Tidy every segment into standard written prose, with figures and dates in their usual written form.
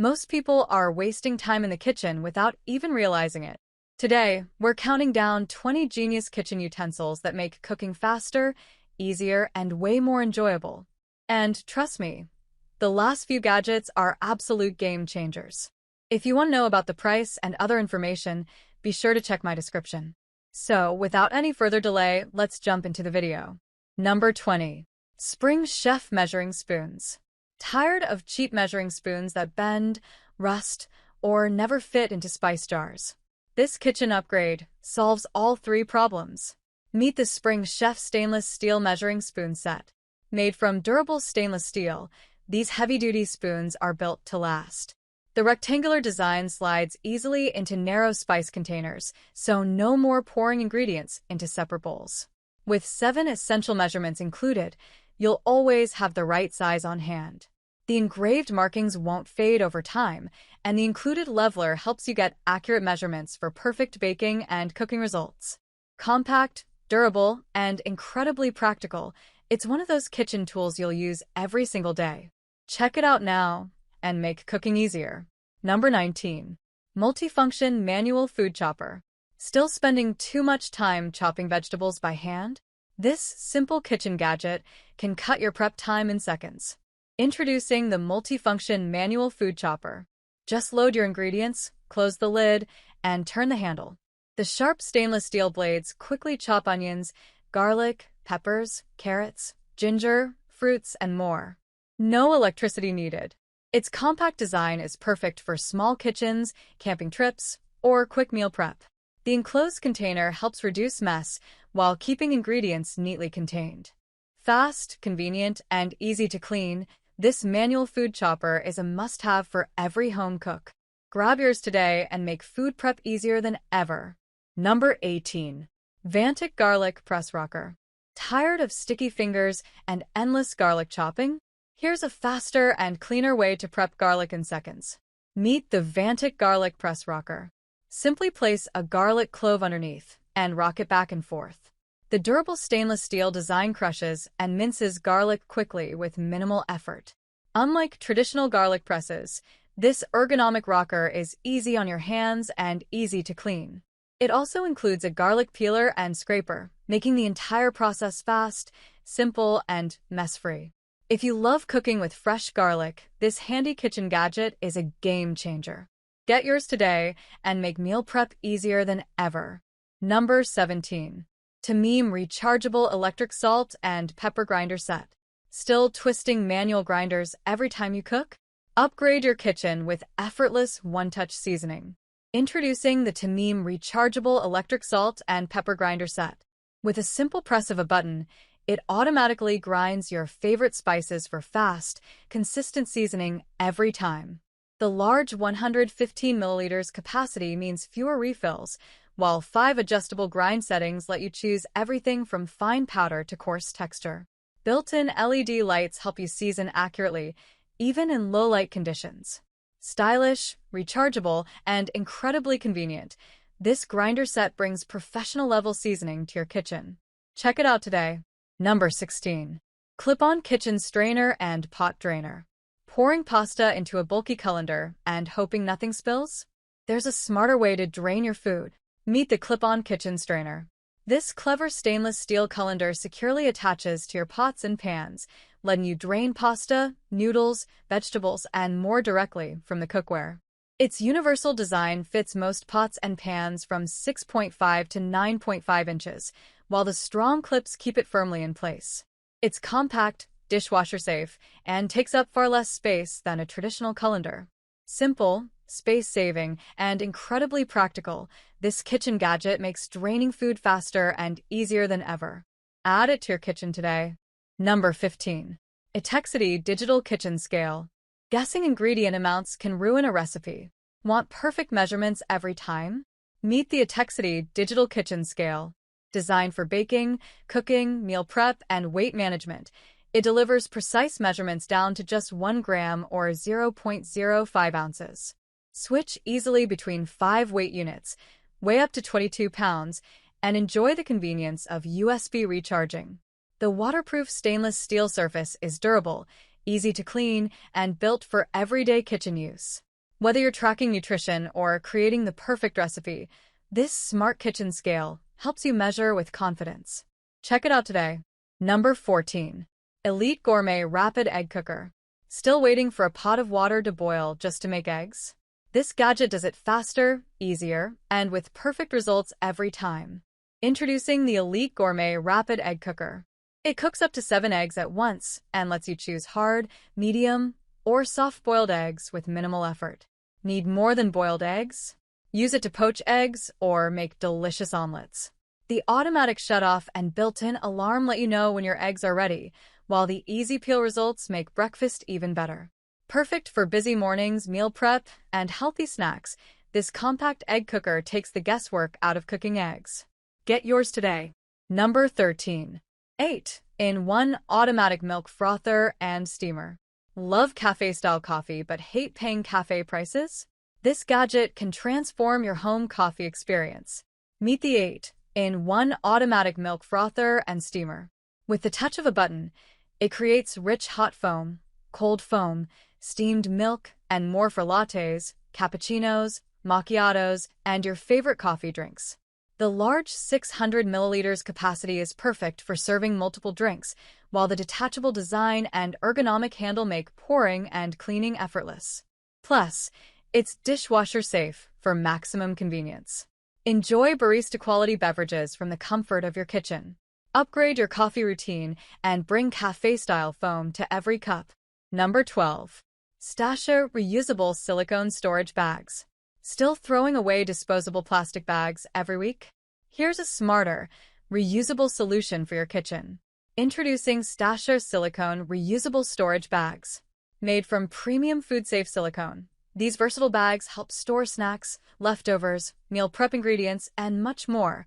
Most people are wasting time in the kitchen without even realizing it. Today, we're counting down 20 genius kitchen utensils that make cooking faster, easier, and way more enjoyable. And trust me, the last few gadgets are absolute game changers. If you want to know about the price and other information, be sure to check my description. So, without any further delay, let's jump into the video. Number 20. Spring Chef Measuring Spoons. Tired of cheap measuring spoons that bend, rust, or never fit into spice jars? This kitchen upgrade solves all three problems. Meet the Spring Chef Stainless Steel Measuring Spoon Set. Made from durable stainless steel, these heavy-duty spoons are built to last. The rectangular design slides easily into narrow spice containers, so no more pouring ingredients into separate bowls. With 7 essential measurements included, you'll always have the right size on hand. The engraved markings won't fade over time, and the included leveler helps you get accurate measurements for perfect baking and cooking results. Compact, durable, and incredibly practical, it's one of those kitchen tools you'll use every single day. Check it out now and make cooking easier. Number 19. Multifunction Manual Food Chopper. Still spending too much time chopping vegetables by hand? This simple kitchen gadget can cut your prep time in seconds. Introducing the Multifunction Manual Food Chopper. Just load your ingredients, close the lid, and turn the handle. The sharp stainless steel blades quickly chop onions, garlic, peppers, carrots, ginger, fruits, and more. No electricity needed. Its compact design is perfect for small kitchens, camping trips, or quick meal prep. The enclosed container helps reduce mess while keeping ingredients neatly contained. Fast, convenient, and easy to clean, this manual food chopper is a must-have for every home cook. Grab yours today and make food prep easier than ever. Number 18. Vantic Garlic Press Rocker. Tired of sticky fingers and endless garlic chopping? Here's a faster and cleaner way to prep garlic in seconds. Meet the Vantic Garlic Press Rocker. Simply place a garlic clove underneath and rock it back and forth. The durable stainless steel design crushes and minces garlic quickly with minimal effort. Unlike traditional garlic presses, this ergonomic rocker is easy on your hands and easy to clean. It also includes a garlic peeler and scraper, making the entire process fast, simple, and mess-free. If you love cooking with fresh garlic, this handy kitchen gadget is a game changer. Get yours today and make meal prep easier than ever. Number 17. Tamim Rechargeable Electric Salt and Pepper Grinder Set. Still twisting manual grinders every time you cook? Upgrade your kitchen with effortless one-touch seasoning. Introducing the Tamim Rechargeable Electric Salt and Pepper Grinder Set. With a simple press of a button, it automatically grinds your favorite spices for fast, consistent seasoning every time. The large 115 milliliters capacity means fewer refills, while 5 adjustable grind settings let you choose everything from fine powder to coarse texture. Built-in LED lights help you season accurately, even in low-light conditions. Stylish, rechargeable, and incredibly convenient, this grinder set brings professional-level seasoning to your kitchen. Check it out today. Number 16. Clip-on Kitchen Strainer and Pot Drainer. Pouring pasta into a bulky colander and hoping nothing spills? There's a smarter way to drain your food. Meet the clip-on kitchen strainer. This clever stainless steel colander securely attaches to your pots and pans, letting you drain pasta, noodles, vegetables, and more directly from the cookware. Its universal design fits most pots and pans from 6.5 to 9.5 inches, while the strong clips keep it firmly in place. It's compact, dishwasher-safe, and takes up far less space than a traditional colander. Simple, space-saving, and incredibly practical, this kitchen gadget makes draining food faster and easier than ever. Add it to your kitchen today. Number 15. Etexity Digital Kitchen Scale. Guessing ingredient amounts can ruin a recipe. Want perfect measurements every time? Meet the Etexity Digital Kitchen Scale. Designed for baking, cooking, meal prep, and weight management, it delivers precise measurements down to just 1 gram or 0.05 ounces. Switch easily between 5 weight units, weigh up to 22 pounds, and enjoy the convenience of USB recharging. The waterproof stainless steel surface is durable, easy to clean, and built for everyday kitchen use. Whether you're tracking nutrition or creating the perfect recipe, this smart kitchen scale helps you measure with confidence. Check it out today. Number 14. Elite Gourmet Rapid Egg Cooker. Still waiting for a pot of water to boil just to make eggs? This gadget does it faster, easier, and with perfect results every time. Introducing the Elite Gourmet Rapid Egg Cooker. It cooks up to 7 eggs at once and lets you choose hard, medium, or soft-boiled eggs with minimal effort. Need more than boiled eggs? Use it to poach eggs or make delicious omelets. The automatic shutoff and built-in alarm let you know when your eggs are ready, while the easy peel results make breakfast even better. Perfect for busy mornings, meal prep, and healthy snacks, this compact egg cooker takes the guesswork out of cooking eggs. Get yours today. Number 13. 8-in-1 Automatic Milk Frother and Steamer. Love cafe-style coffee but hate paying cafe prices? This gadget can transform your home coffee experience. Meet the 8-in-1 Automatic Milk Frother and Steamer. With the touch of a button, it creates rich hot foam, cold foam, steamed milk, and more for lattes, cappuccinos, macchiatos, and your favorite coffee drinks. The large 600 milliliters capacity is perfect for serving multiple drinks, while the detachable design and ergonomic handle make pouring and cleaning effortless. Plus, it's dishwasher safe for maximum convenience. Enjoy barista-quality beverages from the comfort of your kitchen. Upgrade your coffee routine and bring cafe-style foam to every cup. Number 12. Stasher Reusable Silicone Storage Bags. Still throwing away disposable plastic bags every week? Here's a smarter, reusable solution for your kitchen. Introducing Stasher Silicone Reusable Storage Bags. Made from premium food-safe silicone, these versatile bags help store snacks, leftovers, meal prep ingredients, and much more,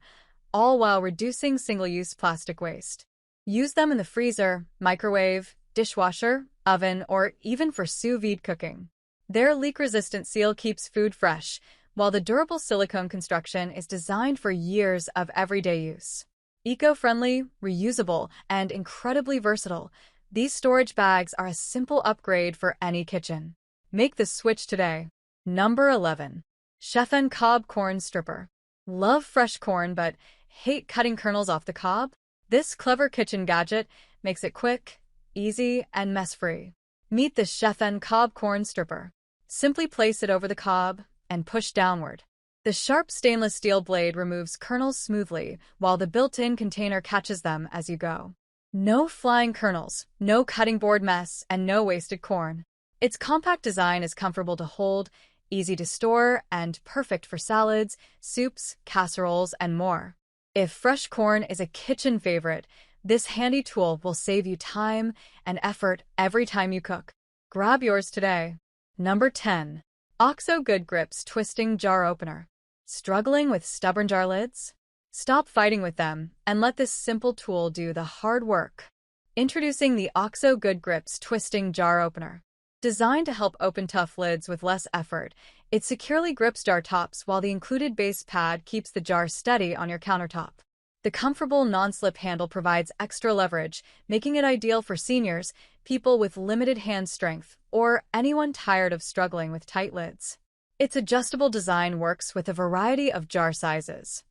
all while reducing single-use plastic waste. Use them in the freezer, microwave, dishwasher, oven, or even for sous vide cooking. Their leak-resistant seal keeps food fresh, while the durable silicone construction is designed for years of everyday use. Eco-friendly, reusable, and incredibly versatile, these storage bags are a simple upgrade for any kitchen. Make the switch today. Number 11. Chef Cob Corn Stripper. Love fresh corn but hate cutting kernels off the cob? This clever kitchen gadget makes it quick, easy, and mess-free. Meet the Chef Cob Corn Stripper. Simply place it over the cob and push downward. The sharp stainless steel blade removes kernels smoothly, while the built-in container catches them as you go. No flying kernels, no cutting board mess, and no wasted corn. Its compact design is comfortable to hold, easy to store, and perfect for salads, soups, casseroles, and more. If fresh corn is a kitchen favorite, this handy tool will save you time and effort every time you cook. Grab yours today. Number 10. OXO Good Grips Twisting Jar Opener. Struggling with stubborn jar lids? Stop fighting with them and let this simple tool do the hard work. Introducing the OXO Good Grips Twisting Jar Opener. Designed to help open tough lids with less effort, it securely grips jar tops while the included base pad keeps the jar steady on your countertop. The comfortable non-slip handle provides extra leverage, making it ideal for seniors, people with limited hand strength, or anyone tired of struggling with tight lids. Its adjustable design works with a variety of jar sizes.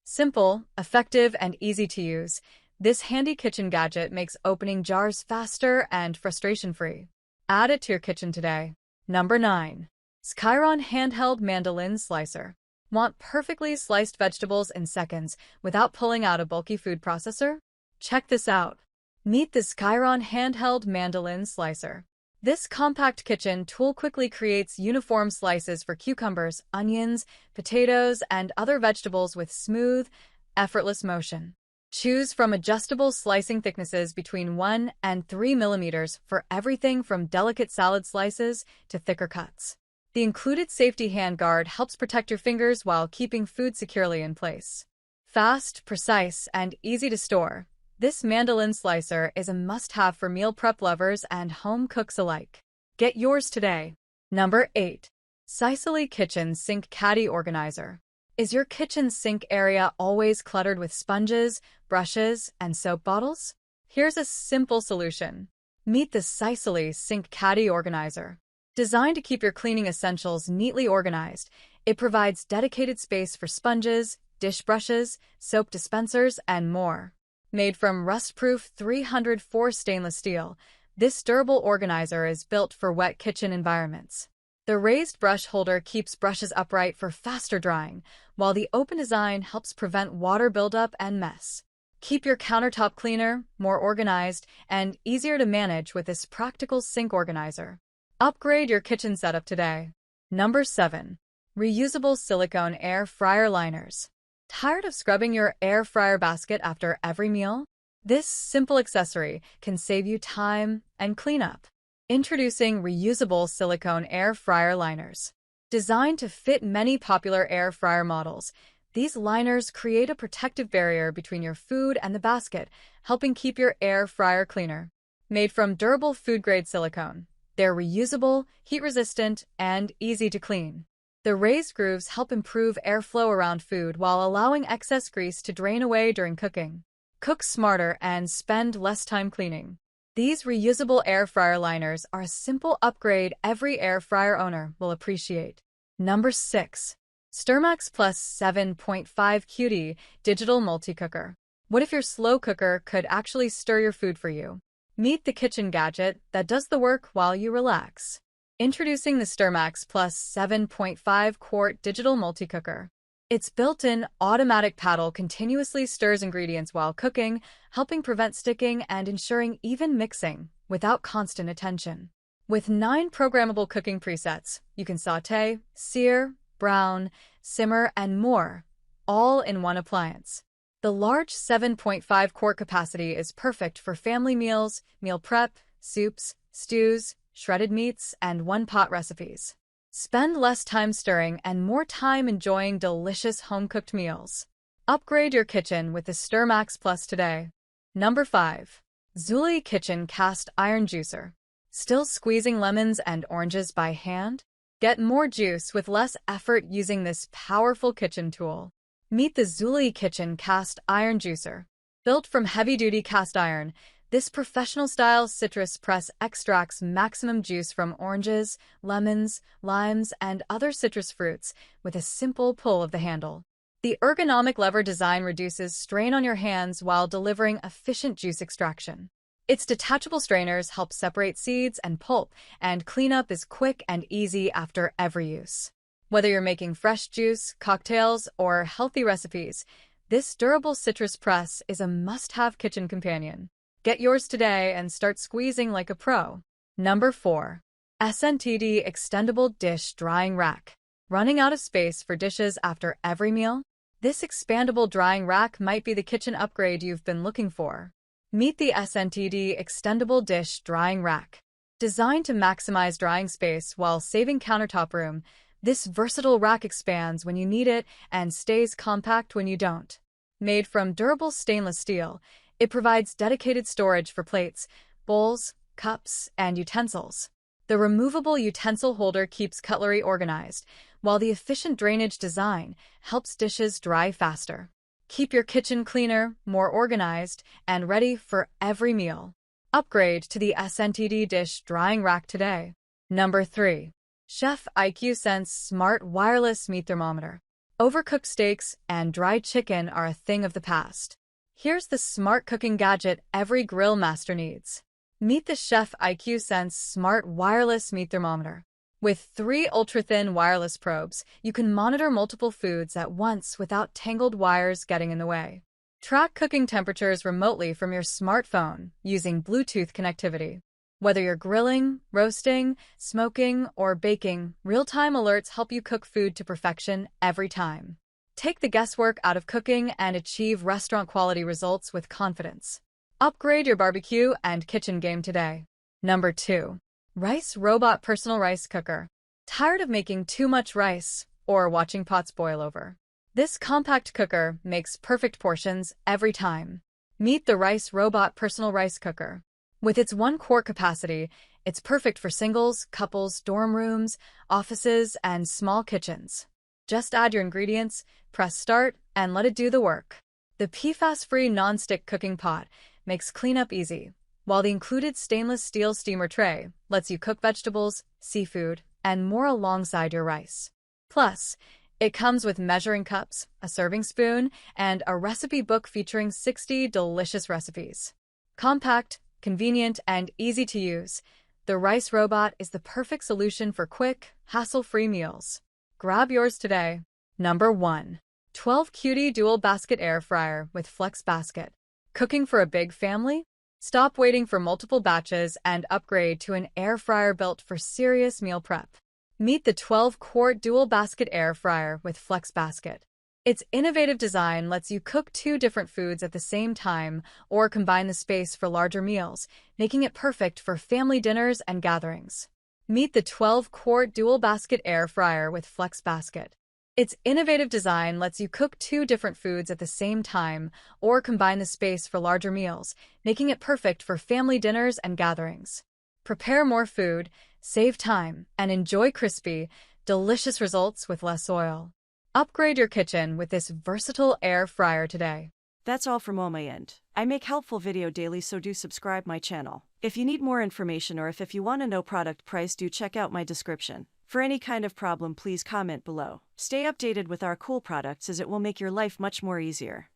Simple, effective, and easy to use, this handy kitchen gadget makes opening jars faster and frustration-free. Add it to your kitchen today. Number 9. Skyron Handheld Mandolin Slicer. Want perfectly sliced vegetables in seconds without pulling out a bulky food processor? Check this out. Meet the Skyron Handheld Mandolin Slicer. This compact kitchen tool quickly creates uniform slices for cucumbers, onions, potatoes, and other vegetables with smooth, effortless motion. Choose from adjustable slicing thicknesses between 1 and 3 millimeters for everything from delicate salad slices to thicker cuts. The included safety handguard helps protect your fingers while keeping food securely in place. Fast, precise, and easy to store, this mandolin slicer is a must-have for meal prep lovers and home cooks alike. Get yours today. Number 8. Sicily Kitchen Sink Caddy Organizer. Is your kitchen sink area always cluttered with sponges, brushes, and soap bottles? Here's a simple solution. Meet the Sicily Sink Caddy Organizer. Designed to keep your cleaning essentials neatly organized, it provides dedicated space for sponges, dish brushes, soap dispensers, and more. Made from rust-proof 304 stainless steel, this durable organizer is built for wet kitchen environments. The raised brush holder keeps brushes upright for faster drying, while the open design helps prevent water buildup and mess. Keep your countertop cleaner, more organized, and easier to manage with this practical sink organizer. Upgrade your kitchen setup today. Number 7. Reusable silicone air fryer liners. Tired of scrubbing your air fryer basket after every meal? This simple accessory can save you time and cleanup. Introducing reusable silicone air fryer liners. Designed to fit many popular air fryer models, these liners create a protective barrier between your food and the basket, helping keep your air fryer cleaner. Made from durable food-grade silicone, they're reusable, heat-resistant, and easy to clean. The raised grooves help improve airflow around food while allowing excess grease to drain away during cooking. Cook smarter and spend less time cleaning. These reusable air fryer liners are a simple upgrade every air fryer owner will appreciate. Number 6. Sturmax Plus 7.5 QD Digital Multi-Cooker. What if your slow cooker could actually stir your food for you? Meet the kitchen gadget that does the work while you relax. Introducing the Sturmax Plus 7.5 Quart Digital Multi-Cooker. Its built-in automatic paddle continuously stirs ingredients while cooking, helping prevent sticking and ensuring even mixing without constant attention. With 9 programmable cooking presets, you can saute, sear, brown, simmer, and more, all in one appliance. The large 7.5 quart capacity is perfect for family meals, meal prep, soups, stews, shredded meats, and one-pot recipes. Spend less time stirring and more time enjoying delicious home-cooked meals. Upgrade your kitchen with the Sturmax Plus today. Number 5. Zulli Kitchen Cast Iron Juicer. Still squeezing lemons and oranges by hand? Get more juice with less effort using this powerful kitchen tool. Meet the Zulli Kitchen Cast Iron Juicer. Built from heavy-duty cast iron, this professional-style citrus press extracts maximum juice from oranges, lemons, limes, and other citrus fruits with a simple pull of the handle. The ergonomic lever design reduces strain on your hands while delivering efficient juice extraction. Its detachable strainers help separate seeds and pulp, and cleanup is quick and easy after every use. Whether you're making fresh juice, cocktails, or healthy recipes, this durable citrus press is a must-have kitchen companion. Get yours today and start squeezing like a pro. Number 4. SNTD Extendable Dish Drying Rack. Running out of space for dishes after every meal? This expandable drying rack might be the kitchen upgrade you've been looking for. Meet the SNTD Extendable Dish Drying Rack. Designed to maximize drying space while saving countertop room, this versatile rack expands when you need it and stays compact when you don't. Made from durable stainless steel, it provides dedicated storage for plates, bowls, cups, and utensils. The removable utensil holder keeps cutlery organized, while the efficient drainage design helps dishes dry faster. Keep your kitchen cleaner, more organized, and ready for every meal. Upgrade to the SNTD Dish Drying Rack today. Number 3. Chef IQ Sense Smart Wireless Meat Thermometer. Overcooked steaks and dried chicken are a thing of the past. Here's the smart cooking gadget every grill master needs. Meet the Chef IQ Sense Smart Wireless Meat Thermometer. With 3 ultra-thin wireless probes, you can monitor multiple foods at once without tangled wires getting in the way. Track cooking temperatures remotely from your smartphone using Bluetooth connectivity. Whether you're grilling, roasting, smoking, or baking, real-time alerts help you cook food to perfection every time. Take the guesswork out of cooking and achieve restaurant-quality results with confidence. Upgrade your barbecue and kitchen game today. Number 2. Rice Robot Personal Rice Cooker. Tired of making too much rice or watching pots boil over? This compact cooker makes perfect portions every time. Meet the Rice Robot Personal Rice Cooker. With its 1 quart capacity, it's perfect for singles, couples, dorm rooms, offices, and small kitchens. Just add your ingredients, press start, and let it do the work. The PFAS-free non-stick cooking pot makes cleanup easy, while the included stainless steel steamer tray lets you cook vegetables, seafood, and more alongside your rice. Plus, it comes with measuring cups, a serving spoon, and a recipe book featuring 60 delicious recipes. Compact, convenient, and easy to use, the Rice Robot is the perfect solution for quick, hassle-free meals. Grab yours today. Number 1. 12 Cutie Dual Basket Air Fryer with Flex Basket. Cooking for a big family? Stop waiting for multiple batches and upgrade to an air fryer built for serious meal prep. Meet the 12-quart dual basket air fryer with Flex Basket. Its innovative design lets you cook 2 different foods at the same time or combine the space for larger meals, making it perfect for family dinners and gatherings. Meet the 12-quart dual basket air fryer with Flex Basket. Its innovative design lets you cook 2 different foods at the same time or combine the space for larger meals, making it perfect for family dinners and gatherings. Prepare more food, save time, and enjoy crispy, delicious results with less oil. Upgrade your kitchen with this versatile air fryer today. That's all from my end. I make helpful video daily, so do subscribe my channel. If you need more information or if you want to know product price, do check out my description. For any kind of problem, please comment below. Stay updated with our cool products as it will make your life much more easier.